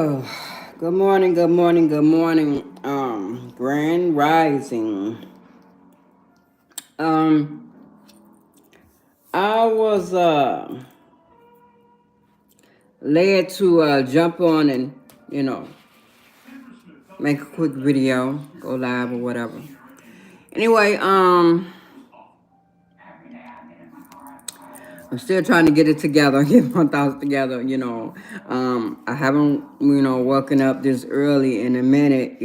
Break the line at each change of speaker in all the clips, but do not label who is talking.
Oh, good morning, good morning, good morning. Grand Rising. Um, I was led to jump on and you know make a quick video, go live or whatever. Anyway, I'm still trying to get it together, get my thoughts together. I haven't woken up this early in a minute.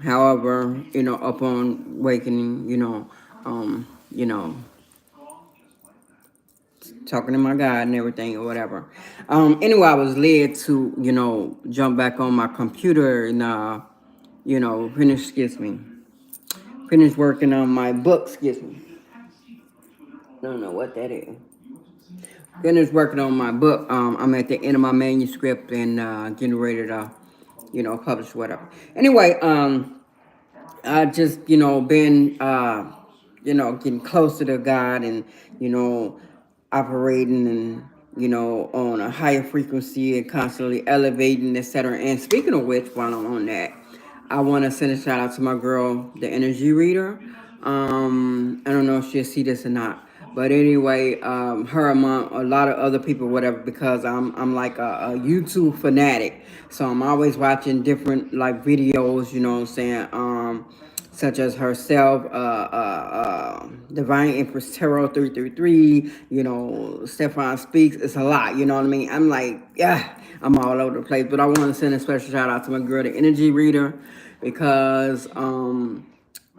However, upon wakening, um, you know, talking to my God and everything or whatever. Anyway, I was led to, jump back on my computer and, finish working on my book, excuse me. I don't know what that is. Finish working on my book. I'm at the end of my manuscript and getting ready to, publish whatever. Anyway, I just, been, getting closer to God and, operating and, on a higher frequency and constantly elevating, etc. And speaking of which, while I'm on that, I want to send a shout out to my girl, the energy reader. I don't know if she'll see this or not. But anyway, her among a lot of other people, whatever, because I'm like a YouTube fanatic. So I'm always watching different like videos, you know what I'm saying? Such as herself, Divine Empress Tarot 333, Stefan Speaks. It's a lot, you know what I mean? I'm like, yeah, I'm all over the place. But I want to send a special shout out to my girl, the energy reader, because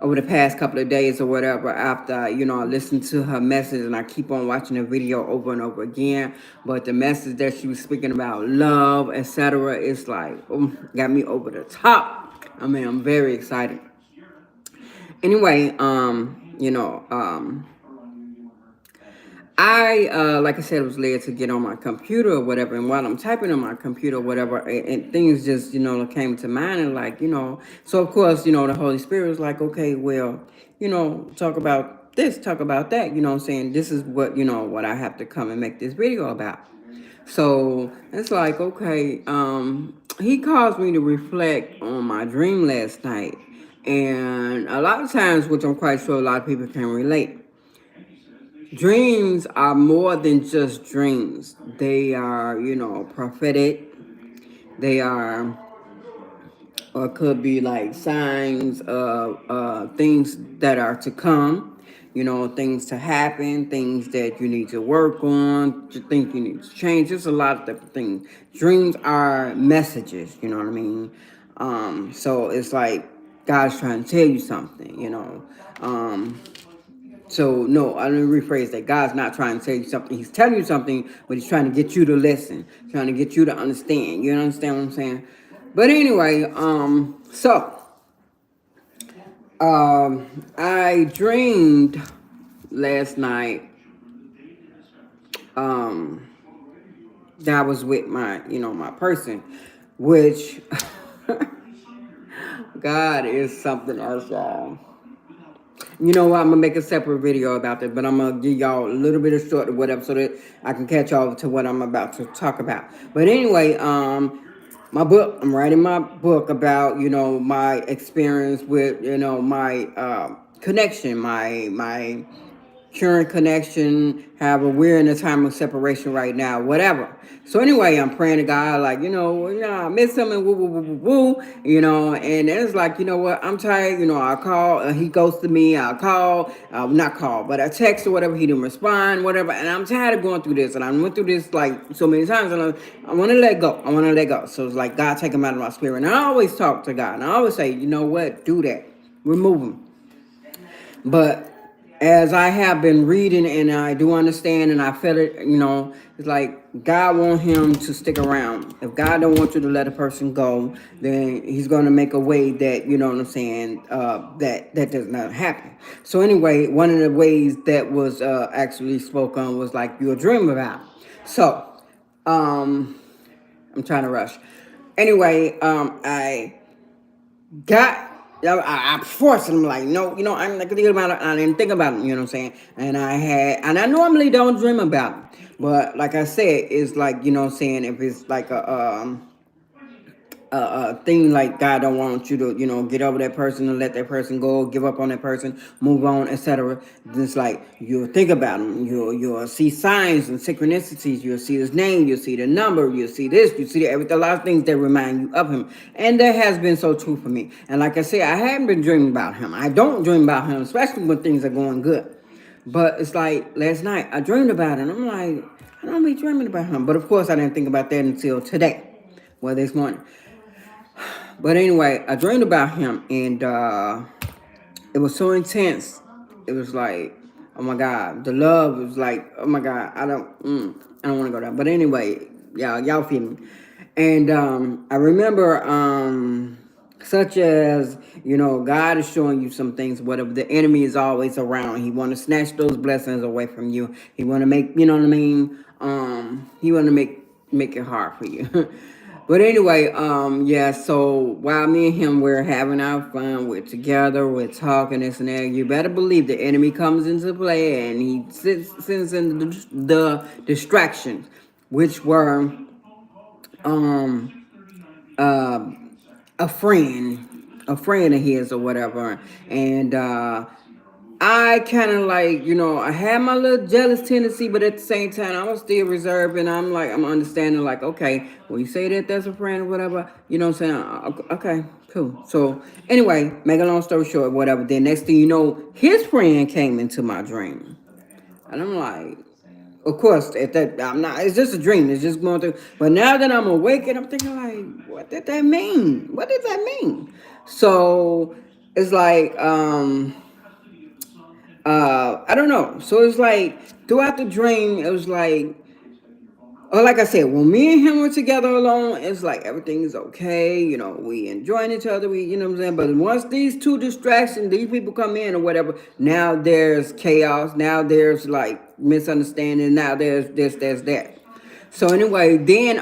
over the past couple of days or whatever, after, I listened to her message and I keep on watching the video over and over again. But the message that she was speaking about love, etc., it's like, got me over the top. I mean, I'm very excited. Anyway, I, like I said, was led to get on my computer or whatever. And while I'm typing on my computer or whatever, and things just, came to mind and like, so of course, the Holy Spirit was like, okay, well, talk about this, talk about that, you know what I'm saying? This is what, what I have to come and make this video about. So it's like, okay, he caused me to reflect on my dream last night. And a lot of times, which I'm quite sure a lot of people can relate, dreams are more than just dreams. They are, prophetic. They are, or could be like signs of things that are to come, things to happen, things that you need to work on, things you need to change. There's a lot of different things. Dreams are messages, you know what I mean? So it's like God's trying to tell you something, So no, I didn't rephrase that. God's not trying to tell you something. He's telling you something, but he's trying to get you to listen, trying to get you to understand. You understand what I'm saying? But anyway, I dreamed last night that I was with my, my person, which God is something else, y'all. You know what? I'm gonna make a separate video about that, but I'm gonna give y'all a little bit of short or whatever so that I can catch y'all to what I'm about to talk about. But anyway, my book. I'm writing my book about my experience with my connection, my current connection. However, we're in a time of separation right now. Whatever. So anyway, I'm praying to God, like I miss him and woo woo woo woo woo. And then it's like what? I'm tired. I call. He goes to me. I call. Not call, but I text or whatever. He didn't respond. Whatever. And I'm tired of going through this. And I went through this like so many times. And I want to let go. I want to let go. So it's like God take him out of my spirit. And I always talk to God. And I always say, you know what? Do that. Remove him. But as I have been reading and I do understand and I feel it, it's like God want him to stick around. If God don't want you to let a person go, then he's going to make a way that, you know what I'm saying, that does not happen. So anyway, one of the ways that was actually spoken was like you'll dream about. So I'm trying to rush. Anyway, I got I forced him like, no, I'm not gonna think about it. I didn't think about it, you know what I'm saying? And I normally don't dream about it. But like I said, it's like, you know what I'm saying, if it's like a thing like God don't want you to, get over that person and let that person go, give up on that person, move on, etc. Just like you'll think about them, you'll see signs and synchronicities, you'll see his name, you'll see the number, you'll see this, you see everything, a lot of things that remind you of him, and that has been so true for me. And like I said, I haven't been dreaming about him. I don't dream about him, especially when things are going good. But it's like last night I dreamed about it, and I'm like, I don't be dreaming about him. But of course, I didn't think about that until today, well, this morning. But anyway, I dreamed about him, and it was so intense. It was like, oh my God, the love was like, oh my God, I don't want to go down. But anyway, y'all feel me. And I remember, such as, God is showing you some things, whatever. The enemy is always around. He want to snatch those blessings away from you. He want to make, you know what I mean? He want to make it hard for you. But anyway, yeah, so while me and him we're having our fun, we're together, we're talking this and that, you better believe the enemy comes into play and he sends in the distractions, which were a friend of his or whatever. And I kind of like, I had my little jealous tendency, but at the same time, I was still reserved, and I'm understanding, like, okay, when you say that that's a friend or whatever, you know what I'm saying? Okay, cool. So anyway, make a long story short, whatever. Then next thing you know, his friend came into my dream, and I'm like, of course, at that I'm not. It's just a dream. It's just going through. But now that I'm awake, and I'm thinking, like, what did that mean? What did that mean? So it's like, I don't know. So it's like throughout the dream, it was like, oh, like I said, when me and him were together alone, it's like everything is okay. We enjoying each other. We, you know what I'm saying. But once these two distractions, these people come in or whatever, now there's chaos. Now there's like misunderstanding. Now there's this, there's that. So anyway, then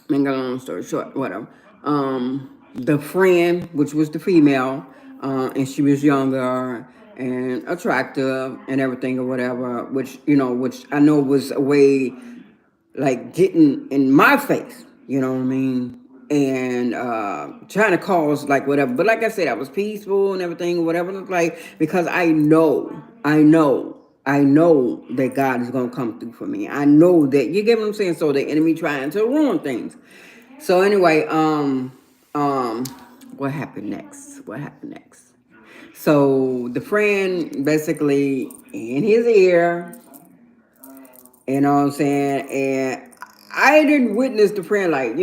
make a long story short, whatever. The friend, which was the female, and she was younger and attractive and everything or whatever, which I know was a way like getting in my face, you know what I mean? And trying to cause like whatever. But like I said, I was peaceful and everything, whatever. Like, because I know that God is gonna come through for me. I know that, you get what I'm saying. So the enemy trying to ruin things. So anyway, what happened next? What happened next? So the friend basically in his ear, you know what I'm saying, and I didn't witness the friend, like,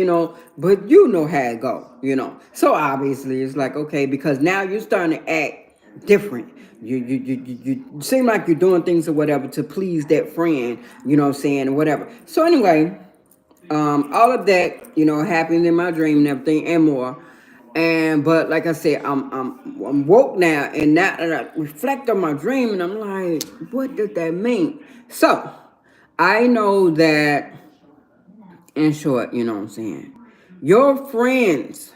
but you know how it go. So obviously it's like, okay, because now you're starting to act different. You seem like you're doing things or whatever to please that friend, you know what I'm saying, or whatever. So anyway, all of that, happened in my dream and everything and more. But like I said, I'm woke now, and now I reflect on my dream, and I'm like, what did that mean? So I know that, in short, you know what I'm saying, your friends,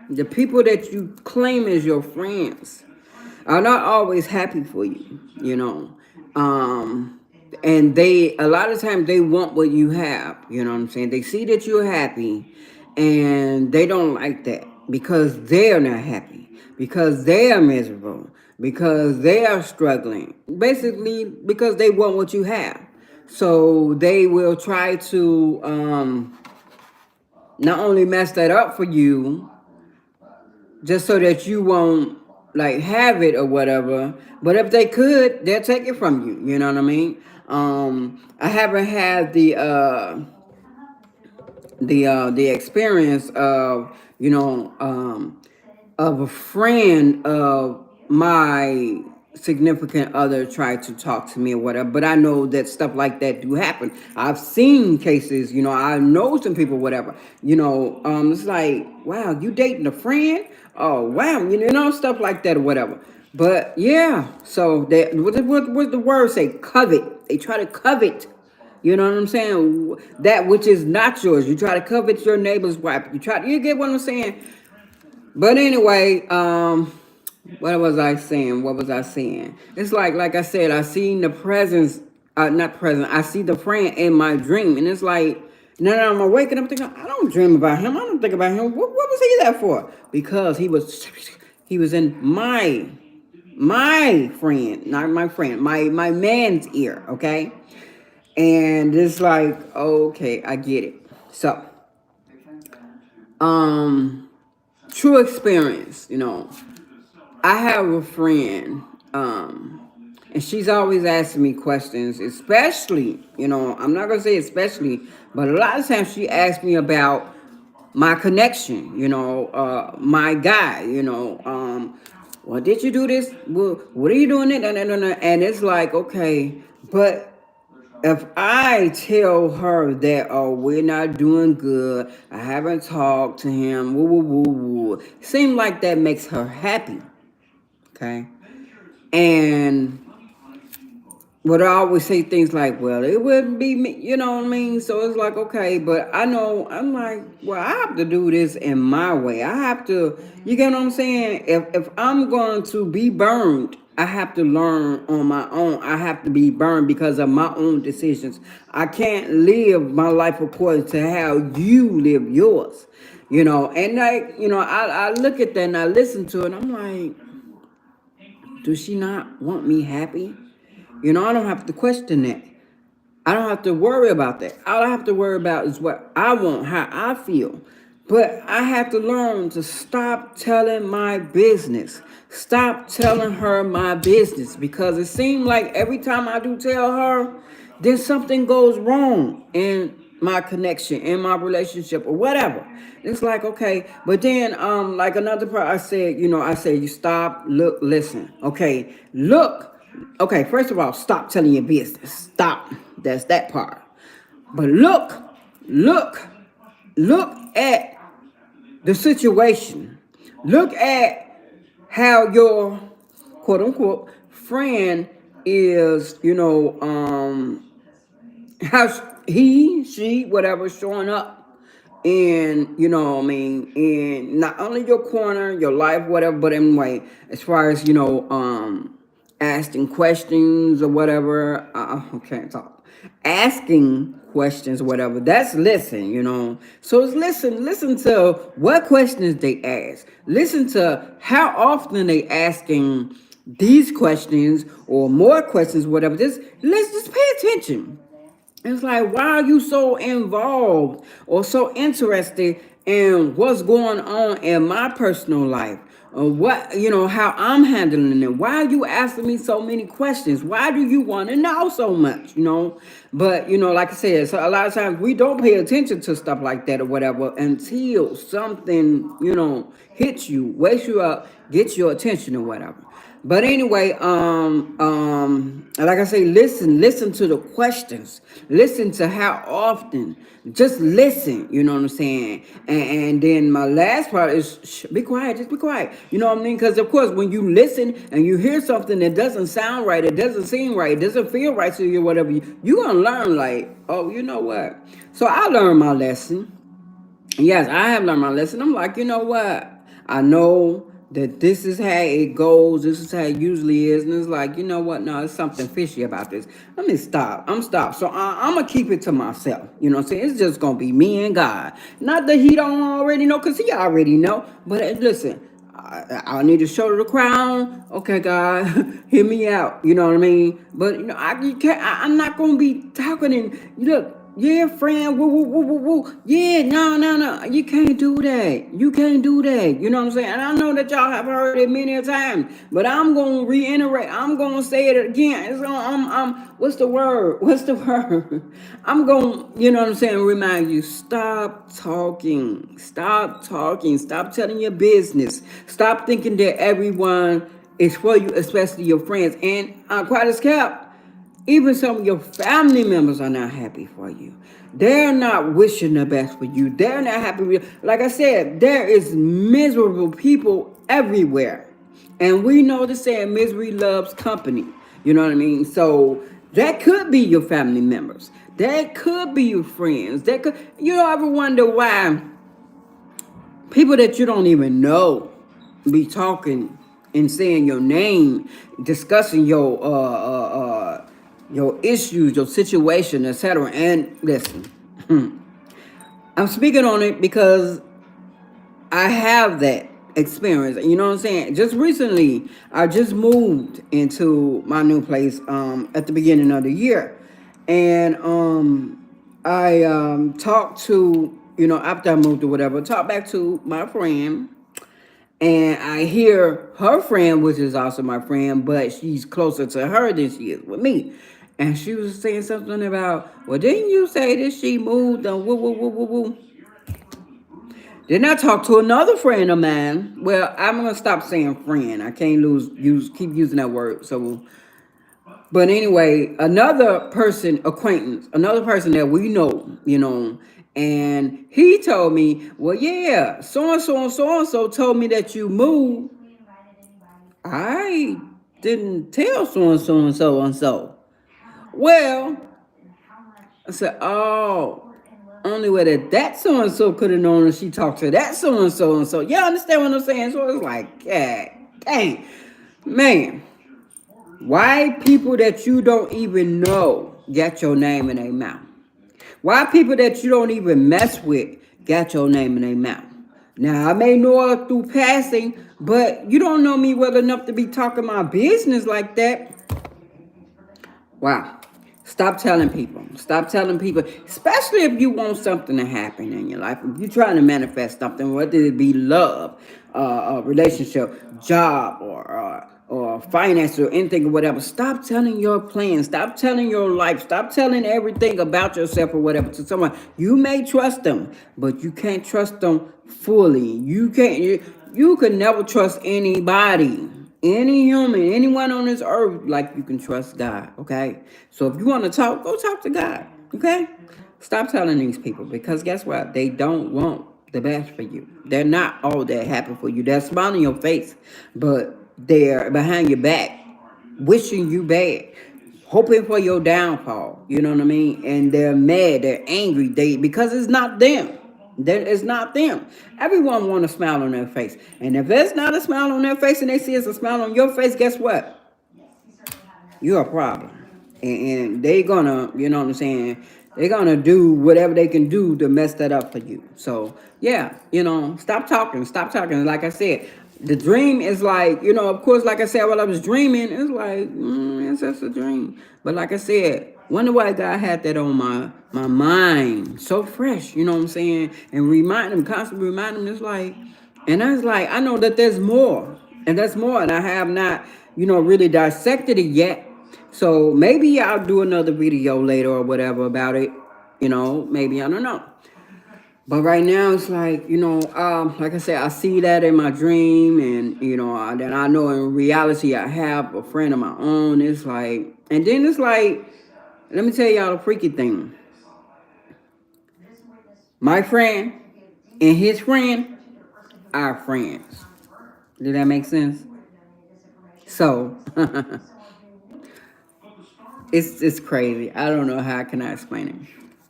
the people that you claim as your friends, are not always happy for you. And they, a lot of times, they want what you have, you know what I'm saying? They see that you're happy, and they don't like that because they're not happy, because they are miserable, because they are struggling, basically because they want what you have. So they will try to not only mess that up for you, just so that you won't like have it or whatever. But if they could, they'll take it from you. You know what I mean? I haven't had the experience of, of a friend of my significant other try to talk to me or whatever, but I know that stuff like that do happen. I've seen cases, I know some people, whatever, it's like, wow, you dating a friend? Oh wow, stuff like that or whatever. But yeah, so that what the word say? Covet. They try to covet. You know what I'm saying? That which is not yours. You try to covet your neighbor's wife. You get what I'm saying? But anyway, what was I saying? What was I saying? It's like I said, I seen the presence, not present. I see the friend in my dream, and it's like now that I'm awake and I'm thinking, I don't dream about him. I don't think about him. What was he there for? Because he was in my friend, not my friend, my man's ear. Okay, and it's like, okay, I get it. So, um, true experience. I have a friend, and she's always asking me questions, especially, I'm not gonna say especially, but a lot of times she asks me about my connection, my guy, well, did you do this? Well, what are you doing it? And it's like, okay, but if I tell her that, oh, we're not doing good, I haven't talked to him, woo, woo, woo, woo, seem like that makes her happy, okay? And would always say things like, well, it wouldn't be me, you know what I mean? So it's like, okay, but I know, I'm like, well, I have to do this in my way. I have to, you get what I'm saying? If I'm going to be burned, I have to learn on my own. I have to be burned because of my own decisions. I can't live my life according to how you live yours, And I look at that and I listen to it. And I'm like, does she not want me happy? I don't have to question that. I don't have to worry about that. All I have to worry about is what I want, how I feel. But I have to learn to stop telling my business. Stop telling her my business because it seems like every time I do tell her, then something goes wrong in my connection, in my relationship, or whatever. It's like, okay, but then like another part I said, I said you stop, look, listen. Okay, look. Okay, first of all, stop telling your business. Stop. That's that part. But look, look at the situation. Look at how your quote unquote friend is, how he, she, whatever, showing up in, what I mean, in not only your corner, your life, whatever, but anyway, as far as, asking questions or whatever, okay, talk. Asking questions or whatever, that's listen. So it's listen to what questions they ask. Listen to how often they asking these questions or more questions, whatever. Let's just pay attention. It's like, why are you so involved or so interested in what's going on in my personal life? Or what, how I'm handling it. Why are you asking me so many questions? Why do you want to know so much? But, like I said, so a lot of times we don't pay attention to stuff like that or whatever until something, hits you, wakes you up, gets your attention or whatever. But anyway, like I say, listen to the questions. Listen to how often. Just listen, you know what I'm saying? And then my last part is be quiet, just be quiet. You know what I mean? Because of course, when you listen and you hear something that doesn't sound right, it doesn't seem right, it doesn't feel right to you, whatever, you're gonna learn like, oh, you know what? So I learned my lesson. Yes, I have learned my lesson. I'm like, you know what? I know that this is how it goes. This is how it usually is. And it's like, you know what? No, there's something fishy about this. Let me stop. I'm stopped. So I'm going to keep it to myself. You know what I'm saying? It's just going to be me and God. Not that he don't already know, because he already know. But listen, I need to show the crown. Okay, God, hear me out. You know what I mean? But, I'm not going to be talking and, look, yeah, friend, woo, woo, woo, woo, woo. Yeah, no. You can't do that. You can't do that. You know what I'm saying? And I know that y'all have heard it many a times, but I'm going to reiterate. I'm going to say it again. What's the word? What's the word? I'm going, you know what I'm saying, remind you, stop talking. Stop talking. Stop telling your business. Stop thinking that everyone is for you, especially your friends. And quite as kept, even some of your family members are not happy for you. They're not wishing the best for you. They're not happy with you. Like I said, there is miserable people everywhere. And we know the saying, misery loves company. You know what I mean? So that could be your family members. That could be your friends. That could, ever wonder why People that you don't even know be talking and saying your name, discussing your issues, your situation, etc. And listen, I'm speaking on it because I have that experience. You know what I'm saying? Just recently, I just moved into my new place at the beginning of the year. And I talked to, after I moved or whatever, talked back to my friend. And I hear her friend, which is also my friend, but she's closer to her than she is with me. And she was saying something about, well, didn't you say that she moved and woo, woo, woo, woo, woo? Then I talked to another friend of mine. Well, I'm gonna stop saying friend. I can't keep using that word. So, but anyway, another person, acquaintance, another person that we know, and he told me, well, yeah, so and so and so and so told me that you moved. I didn't tell so and so and so and so. Well, I said, oh. Only way that so and so could have known if she talked to that so and so and so. You understand what I'm saying? So it's like, yeah, dang, man. Why people that you don't even know got your name in their mouth? Why people that you don't even mess with got your name in their mouth? Now I may know her through passing, but you don't know me well enough to be talking my business like that. Wow. Stop telling people. Stop telling people, especially if you want something to happen in your life. If you're trying to manifest something, whether it be love, a relationship, job, or finance or anything or whatever. Stop telling your plans. Stop telling your life. Stop telling everything about yourself or whatever to someone. You may trust them, but you can't trust them fully. You can't. You can never trust anybody. Any human, anyone on this earth, like you can trust God, okay? So if you want to talk, go talk to God, okay? Stop telling these people because guess what? They don't want the best for you. They're not all that happy for you. They're smiling your face, but they're behind your back, wishing you bad, hoping for your downfall. You know what I mean? And they're mad, they're angry, because it's not them. It's not them. Everyone want a smile on their face. And if it's not a smile on their face and they see it's a smile on your face, guess what? You're a problem. And they're gonna, you know what I'm saying? They're gonna do whatever they can do to mess that up for you. So yeah, stop talking. Stop talking. Like I said, the dream is like, of course, like I said, while I was dreaming, it's like, it's just a dream. But like I said, wonder why God had that on my mind so fresh, you know what I'm saying? And constantly remind him, it's like, and I was like, I know that there's more. And that's more. And I have not, really dissected it yet. So maybe I'll do another video later or whatever about it. Maybe, I don't know. But right now it's like, like I said, I see that in my dream and, then I know in reality I have a friend of my own. It's like, and then it's like, let me tell y'all a freaky thing. My friend and his friend are friends. Did that make sense? So, it's crazy. I don't know how can I explain it.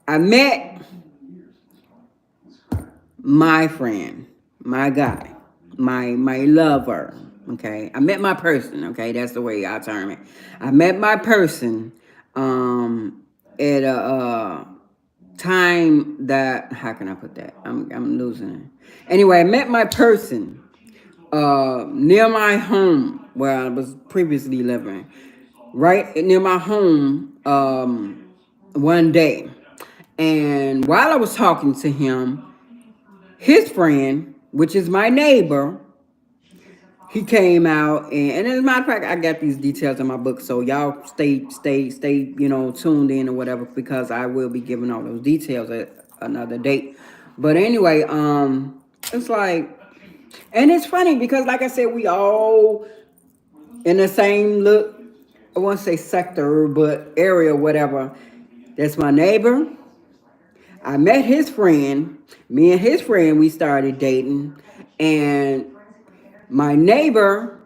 I met my friend, my guy, my lover. Okay, I met my person. Okay, that's the way I term it. I met my person at a time that, how can I put that? I'm losing it. Anyway, I met my person near my home where I was previously living, right near my home one day. And while I was talking to him, his friend, which is my neighbor, he came out and as a matter of fact, I got these details in my book, so y'all stay, tuned in or whatever, because I will be giving all those details at another date. But anyway, it's like, and it's funny because, like I said, we all in the same look. I won't say sector, but area, whatever. That's my neighbor. I met his friend. Me and his friend, we started dating, and my neighbor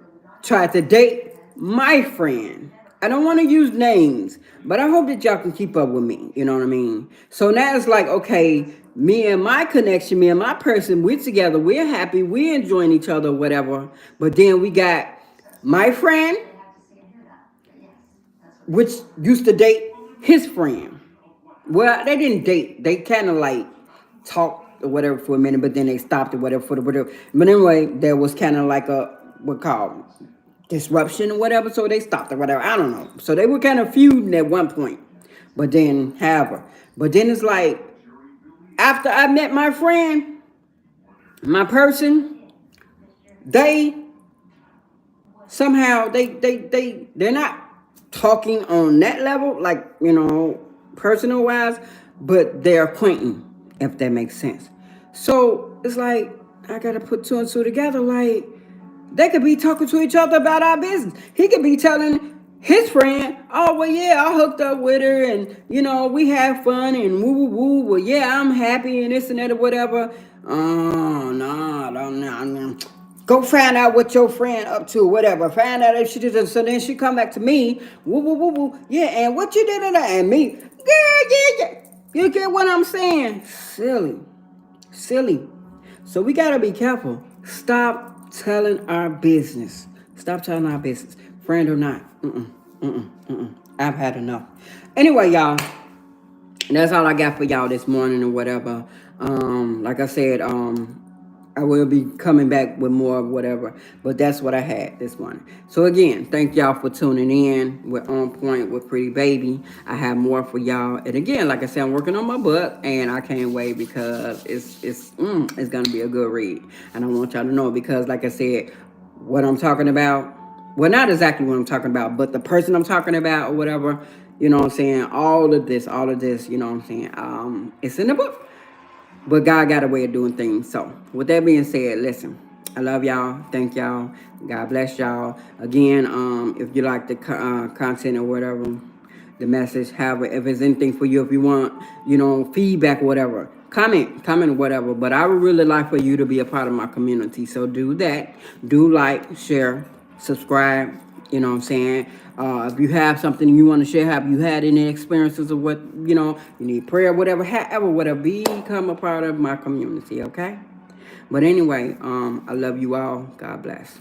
tried to date my friend. I don't want to use names, but I hope that y'all can keep up with me. You know what I mean? So now it's like, okay, me and my connection, me and my person, we're together, we're happy, we're enjoying each other, whatever. But then we got my friend, which used to date his friend. Well, they didn't date. They kind of like talked or whatever for a minute, but then they stopped or whatever for the whatever. But anyway, there was kind of like a what called disruption or whatever, so they stopped or whatever. I don't know. So they were kind of feuding at one point, but then however, but then it's like after I met my friend, my person, they somehow they're not talking on that level, like personal wise, but they're acquainting, if that makes sense. So it's like I gotta put two and two together. Like they could be talking to each other about our business. He could be telling his friend, "Oh well, yeah, I hooked up with her, and we have fun and woo woo woo. Well, yeah, I'm happy and this and that or whatever." Oh no, no. Go find out what your friend up to, whatever. Find out if she did. So then she come back to me, woo woo woo woo. Yeah, and what you did and me, yeah. You get what I'm saying? Silly. So we gotta be careful. Stop telling our business. Stop telling our business, friend or not. I've had enough. Anyway, y'all, that's all I got for y'all this morning or whatever. Like I said, I will be coming back with more of whatever, but that's what I had this morning. So again, thank y'all for tuning in. We're on point with Pretty Baby. I have more for y'all, and again, like I said, I'm working on my book, and I can't wait because it's gonna be a good read, and I want y'all to know because, like I said, what I'm talking about. Well, not exactly what I'm talking about, but the person I'm talking about or whatever. You know what I'm saying? All of this. You know what I'm saying? It's in the book. But God got a way of doing things. So, with that being said, listen, I love y'all. Thank y'all. God bless y'all. Again, if you like the content or whatever, the message, however, if there's anything for you, if you want, feedback or whatever, comment or whatever. But I would really like for you to be a part of my community. So, do that. Do like, share, subscribe. You know what I'm saying? If you have something you want to share, have you had any experiences of what, you need prayer, whatever, become a part of my community, okay? But anyway, I love you all. God bless.